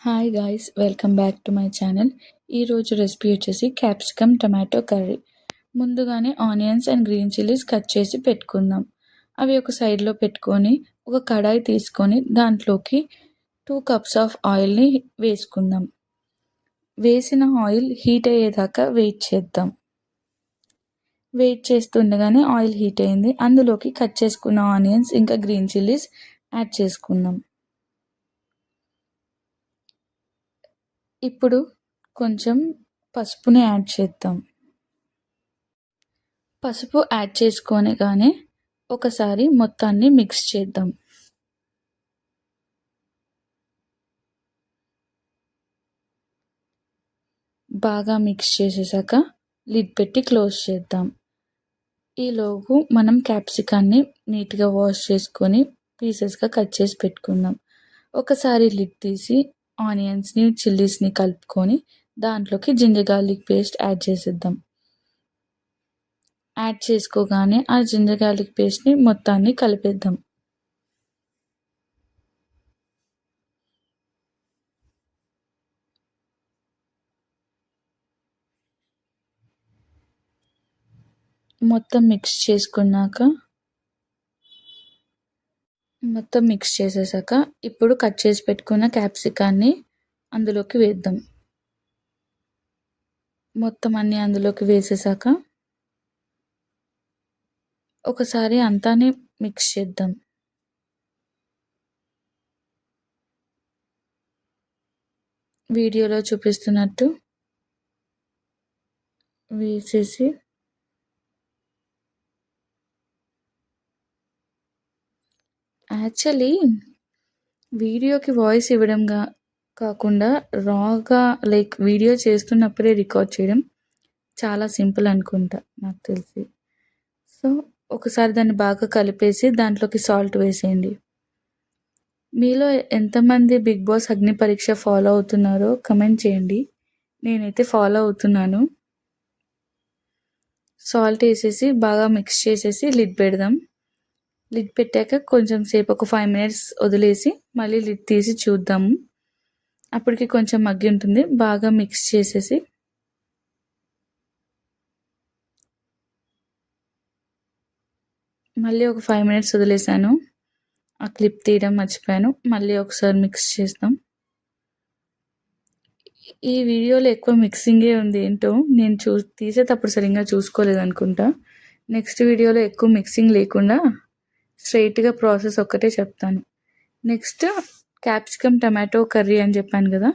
Hi guys, welcome back to my channel. ఈరోజు recipe వచ్చేసి capsicum tomato curry. ముందుగానే onions and green chillies cut చేసి పెట్టుకుందాం. అవి ఒక సైడ్లో పెట్టుకొని ఒక కడాయి తీసుకొని దాంట్లోకి 2 కప్స్ ఆఫ్ ఆయిల్ని వేసుకుందాం. వేసిన ఆయిల్ హీట్ అయ్యేదాకా వెయిట్ చేద్దాం. వెయిట్ చేస్తుండగానే ఆయిల్ హీట్ అయింది. అందులోకి కట్ చేసుకున్న ఆనియన్స్ ఇంకా గ్రీన్ చిల్లీస్ యాడ్ చేసుకుందాం. ఇప్పుడు కొంచెం పసుపుని యాడ్ చేద్దాం. పసుపు యాడ్ చేసుకోగానే ఒకసారి మొత్తాన్ని మిక్స్ చేద్దాం. బాగా మిక్స్ చేసేసాక లిడ్ పెట్టి క్లోజ్ చేద్దాం. ఈలోపు మనం క్యాప్సికాన్ని నీట్గా వాష్ చేసుకొని పీసెస్గా కట్ చేసి పెట్టుకుందాం. ఒకసారి లిడ్ తీసి ఆనియన్స్ని చిల్లీస్ని కలుపుకొని దాంట్లోకి జింజర్ గార్లిక్ పేస్ట్ యాడ్ చేసేద్దాం. యాడ్ చేసుకోగానే ఆ జింజర్ గార్లిక్ పేస్ట్ని మొత్తాన్ని కలిపేద్దాం. మొత్తం మిక్స్ చేసేసాక ఇప్పుడు కట్ చేసి పెట్టుకున్న క్యాప్సికాన్ని అందులోకి వేద్దాం. మొత్తం అన్నీ అందులోకి వేసేసాక ఒకసారి అంతానే మిక్స్ చేద్దాం. వీడియోలో చూపిస్తున్నట్టు వేసేసి యాక్చువల్లీ వీడియోకి వాయిస్ ఇవ్వడంగా కాకుండా రాగా వీడియో చేస్తున్నప్పుడే రికార్డ్ చేయడం చాలా సింపుల్ అనుకుంటా నాకు తెలిసి. సో ఒకసారి దాన్ని బాగా కలిపేసి దాంట్లోకి సాల్ట్ వేసేయండి. మీలో ఎంతమంది బిగ్ బాస్ అగ్ని పరీక్ష ఫాలో అవుతున్నారో కమెంట్ చేయండి. నేనైతే ఫాలో అవుతున్నాను. సాల్ట్ వేసేసి బాగా మిక్స్ చేసేసి లిడ్ పెడదాం. లిడ్ పెట్టాక కొంచెం సేపు ఒక 5 minutes వదిలేసి మళ్ళీ లిడ్ తీసి చూద్దాము. అప్పటికి కొంచెం మగ్గి ఉంటుంది. బాగా మిక్స్ చేసేసి మళ్ళీ ఒక 5 minutes వదిలేసాను. ఆ క్లిప్ తీయడం మర్చిపోయాను. మళ్ళీ ఒకసారి మిక్స్ చేస్తాం. ఈ వీడియోలో ఎక్కువ మిక్సింగే ఉంది. ఏంటో నేను తీసేటప్పుడు సరిగ్గా చూసుకోలేదు అనుకుంటా. నెక్స్ట్ వీడియోలో ఎక్కువ మిక్సింగ్ లేకుండా స్ట్రైట్గా ప్రాసెస్ ఒక్కటే చెప్తాను. నెక్స్ట్ క్యాప్సికమ్ టమాటో కర్రీ అని చెప్పాను కదా,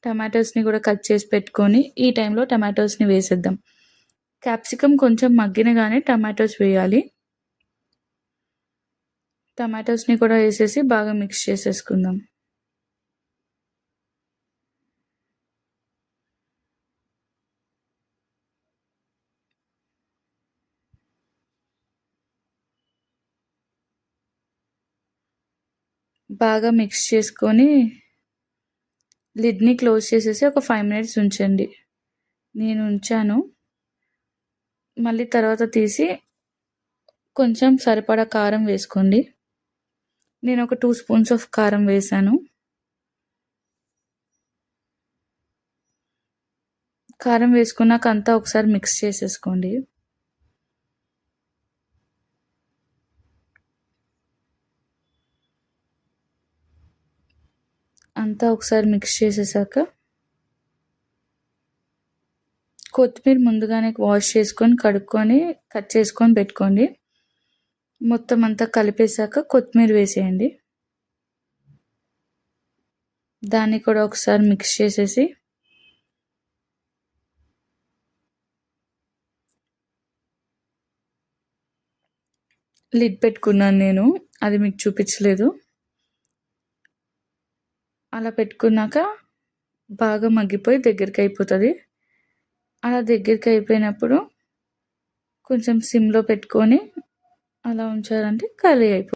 టమాటోస్ని కూడా కట్ చేసి పెట్టుకొని ఈ టైంలో టమాటోస్ని వేసేద్దాం. క్యాప్సికమ్ కొంచెం మగ్గినగానే టమాటోస్ వేయాలి. టమాటోస్ని కూడా వేసేసి బాగా మిక్స్ చేసేసుకుందాం. బాగా మిక్స్ చేసుకొని లిడ్ని క్లోజ్ చేసేసి ఒక 5 minutes ఉంచండి. నేను ఉంచాను. మళ్ళీ తర్వాత తీసి కొంచెం సరిపడా కారం వేసుకోండి. నేను ఒక 2 spoons ఆఫ్ కారం వేసాను. కారం వేసుకున్నాక అంతా ఒకసారి మిక్స్ చేసేసుకోండి. అంతా ఒకసారి మిక్స్ చేసేసాక కొత్తిమీర ముందుగానే వాష్ చేసుకొని కడుక్కొని కట్ చేసుకొని పెట్టుకోండి. మొత్తం అంతా కలిపేశాక కొత్తిమీర వేసేయండి. దాన్ని కూడా ఒకసారి మిక్స్ చేసేసి లిడ్ పెట్టుకున్నాను నేను, అది మీకు చూపించలేదు. అలా పెట్టుకున్నాక బాగా మగ్గిపోయి దగ్గరికి అయిపోతుంది. అలా దగ్గరికి అయిపోయినప్పుడు కొంచెం సిమ్లో పెట్టుకొని అలా ఉంచారంటే కర్రీ అయిపోతుంది.